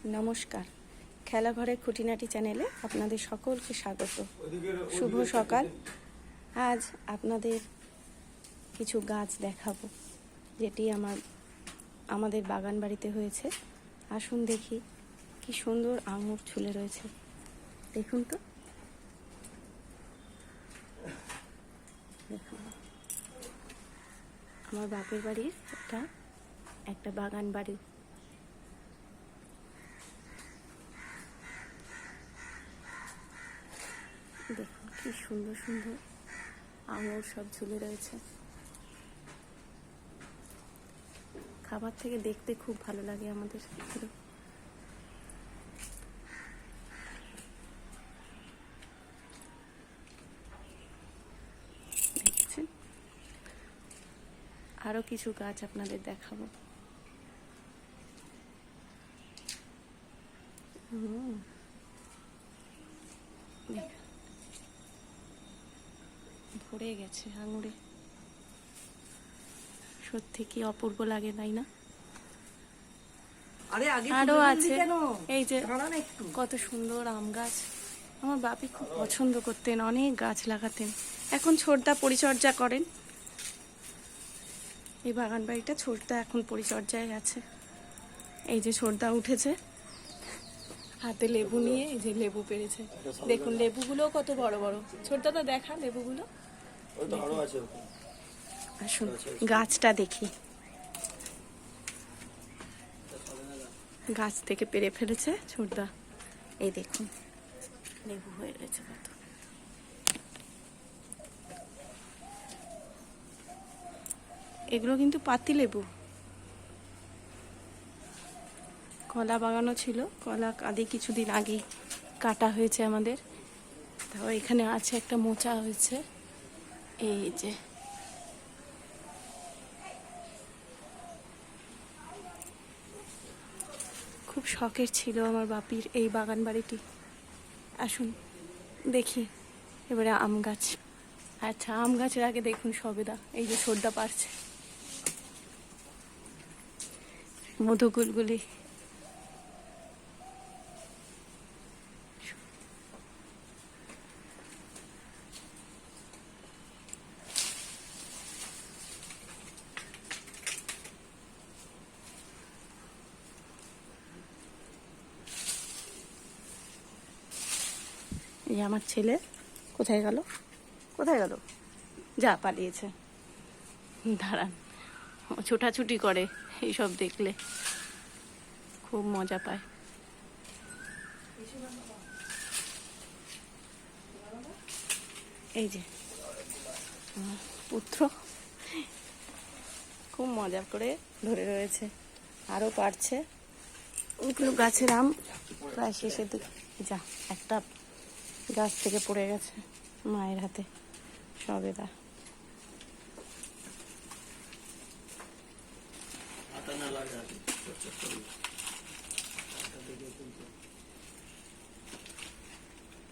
নমস্কার, খেলাঘরের খুঁটিনাটি চ্যানেলে আপনাদের সকলকে স্বাগত। শুভ সকাল। আজ আপনাদের কিছু গাছ দেখাবো, যেটি আমাদের বাগান বাড়িতে হয়েছে। আসুন দেখি কি সুন্দর আঙুর ঝুলে রয়েছে। দেখুন তো, দেখুন আমার বাপের বাড়ির এটা একটা বাগান বাড়ি। দেখুন কি সুন্দর সুন্দর আঙুর সব ঝুলে রয়েছে। খাবার থেকে দেখতে খুব ভালো লাগে আমাদের। দেখছেন, আরো কিছু গাছ আপনাদের দেখাবো। ভরে গেছে আঙুরে, সত্যি কি অপূর্ব লাগে, তাই না? আরো আছে, এই যে কত সুন্দর আম গাছ। আমার বাপি খুব পছন্দ করতেন, অনেক গাছ লাগাতেন। এখন ছোটদা পরিচর্যা করেন। এই বাগান বাড়িটা ছোটদা এখন পরিচর্যায় আছে। এই যে ছোটদা উঠেছে, হাতে লেবু নিয়ে, এই যে লেবু পেরেছে। দেখুন লেবুগুলো কত বড় বড়। ছোটদা দেখা লেবুগুলো। আসুন গাছটা দেখি। গাছ থেকে পেরে ফেলেছে ছোটদা। এই দেখুন লেবু হয়ে রয়েছে কত। এগুলো কিন্তু পাতি লেবু। কলা বাগানও ছিল, কলা আদি কিছুদিন আগেই কাটা হয়েছে আমাদের। তাও এখানে আছে একটা মোচা হয়েছে। এই যে খুব শখের ছিল আমার বাপির এই বাগান বাড়িটি। আসুন দেখি এবারে আম গাছ। আচ্ছা, আম গাছের আগে দেখুন সবেদা, এই যে সর্দা পারছে মধুগুলগুলি। এই আমার ছেলে কোথায় গেল, কোথায় গেল? যা পালিয়েছে। দাঁড়ান, ছোটাছুটি করে, এইসব দেখলে খুব মজা পায়। এই যে পুত্র খুব মজা করে ধরে রয়েছে, আরো পারছে। ওইগুলো গাছের আম প্রায় শেষের দিকে। যা, একটা গাছ থেকে পড়ে গেছে মায়ের হাতে সবেদা।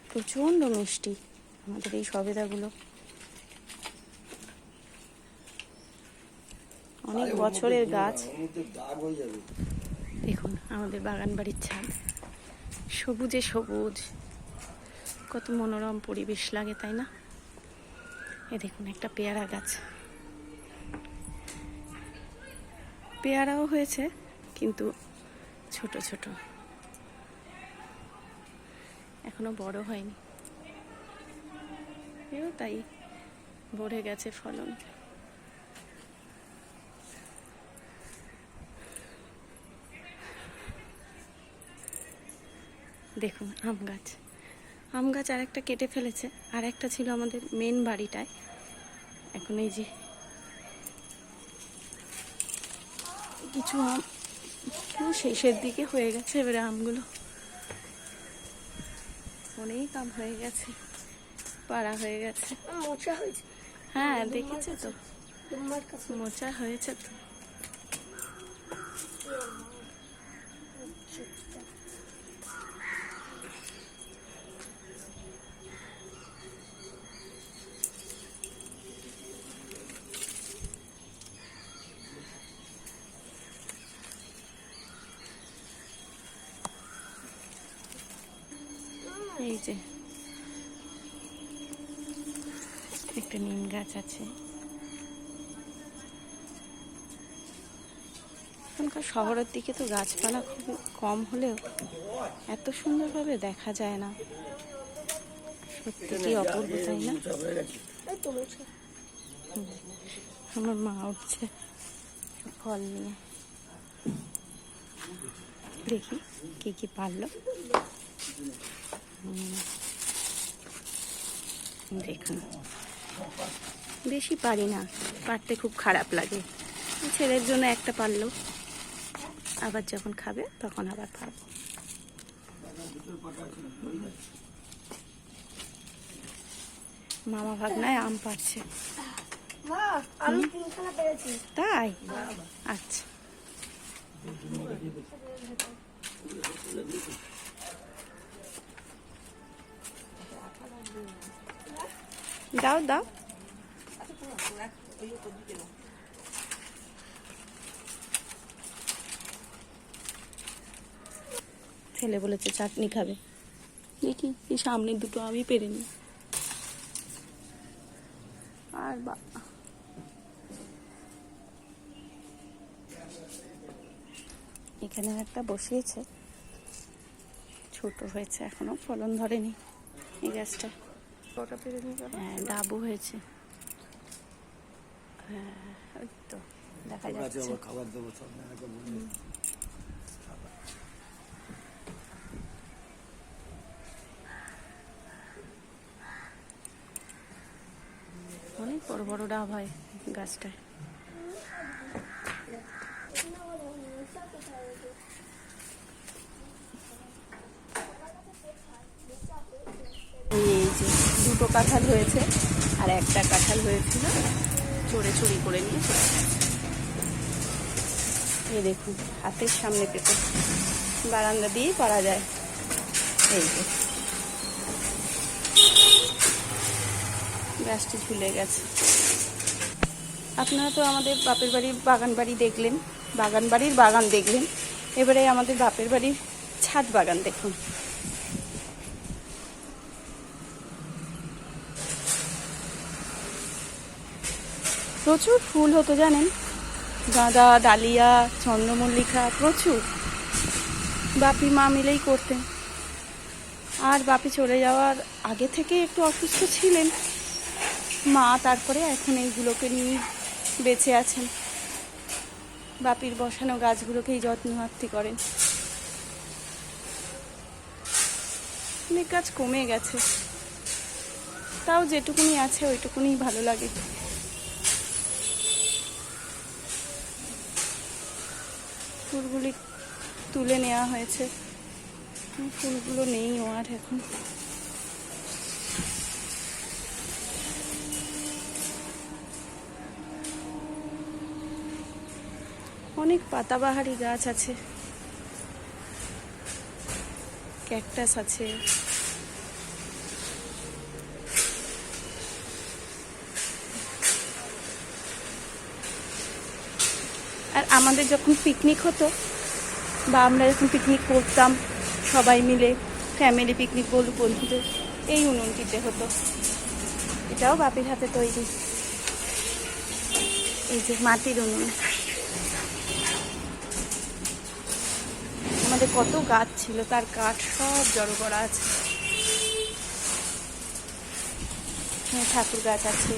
প্রচন্ড মিষ্টি আমাদের এই সবেদাগুলো। অনেক বছরের গাছ। দেখুন আমাদের বাগান বাড়ির ছাদ, সবুজে সবুজ, কত মনোরম পরিবেশ লাগে, তাই না? এ দেখুন একটা পেয়ারা গাছ। পেয়ারাও হয়েছে কিন্তু ছোট ছোট, এখনো বড় হয়নি। এও তাই ভরে গেছে ফলন। দেখুন আম গাছ, আম গাছ আর একটা কেটে ফেলেছে, আর একটা ছিল আমাদের মেন বাড়িটায়। এখন এই যে কিছু আম শেষের দিকে হয়ে গেছে। এবারে আমগুলো অনেক আম হয়ে গেছে, পাড়া হয়ে গেছে। মোচা হয়েছে, হ্যাঁ দেখেছে তো, মোচা হয়েছে তো। এই যে একটা নিম গাছ আছে। এখনকার শহরের দিকে তো গাছপালা খুব কম হলেও এত সুন্দরভাবে দেখা যায় না। সত্যি কি অপূর্ব, তাই না? আমার মা উঠছে ফল নিয়ে, দেখি কি কি পারলো। দেখুন, বেশি পারি না, পারতে খুব খারাপ লাগে। ছেলের জন্য একটা পারলো, আবার যখন খাবে তখন আবার পারবো। মামা ভাগ্নায় আম পাড়ছে। তাই? আচ্ছা, দাও দাও। ছেলে বলেছে চাটনি খাবে, দেখি এই সামনের দুটো আমি পেরে নি। আর এখানে একটা বসিয়েছে, ছোট হয়েছে, এখনো ফলন ধরেনি এই গাছটা। হ্যাঁ, ডাবু হয়েছে। হ্যাঁ, ওই তো দেখা যাচ্ছে। অনেক বড় বড় ডাব হয় গাছটায়। এই যে দুটো কাঁঠাল হয়েছে, আর একটা কাঁঠাল হয়েছিল চোরে চুরি করে নিয়ে চলে গেছে। এই দেখুন, হাতের সামনে পেতে বারান্দা দিয়েই পারা যায়। এই যে গাছটি ঝুলে গেছে। আপনারা তো আমাদের বাপের বাড়ির বাগান বাড়ির বাগান দেখলেন, এবারে আমাদের বাপের বাড়ির ছাদ বাগান দেখুন। প্রচুর ফুল হতো জানেন, গাঁদা, ডালিয়া, চন্দ্রমল্লিকা, প্রচুর। বাপি মা মিলেই করতেন। আর বাপি চলে যাওয়ার আগে থেকে একটু অসুস্থ ছিলেন মা, তারপরে এখন এইগুলোকে নিয়ে বেঁচে আছেন। বাপির বসানো গাছগুলোকেই যত্নআত্তি করেন। অনেক গাছ কমে গেছে, তাও যেটুকুনি আছে ওইটুকুনি ভালো লাগে। ফুলগুলি তুলে নেওয়া হয়েছে, ফুলগুলো নেই আর এখন। অনেক পাতাবাহারি গাছ আছে, ক্যাকটাস আছে। আর আমাদের যখন পিকনিক হতো, বা আমরা যখন পিকনিক করতাম সবাই মিলে, ফ্যামিলি পিকনিক বলুন বন্ধুদের, এই উনুনটিতে হতো। এটাও বাপির হাতে তৈরি। এই যে মাটির উনুন। আমাদের কত গাছ ছিল, তার কাঠ সব জড়ো করা আছে। ঠাকুর গাছ আছে।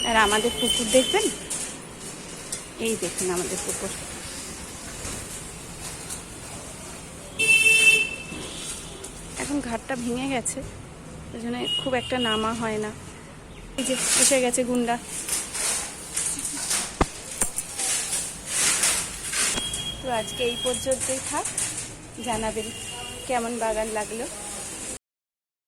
আর আমাদের পুকুর দেখবেন, এই দেখুন আমাদের পুকুর। এখন ঘাটটা ভেঙে গেছে, ওই জন্য খুব একটা নামা হয় না। এই যে এসে গেছে গুন্ডা। তো আজকে এই পর্যন্তই থাক। জানাবেন কেমন বাগান লাগলো।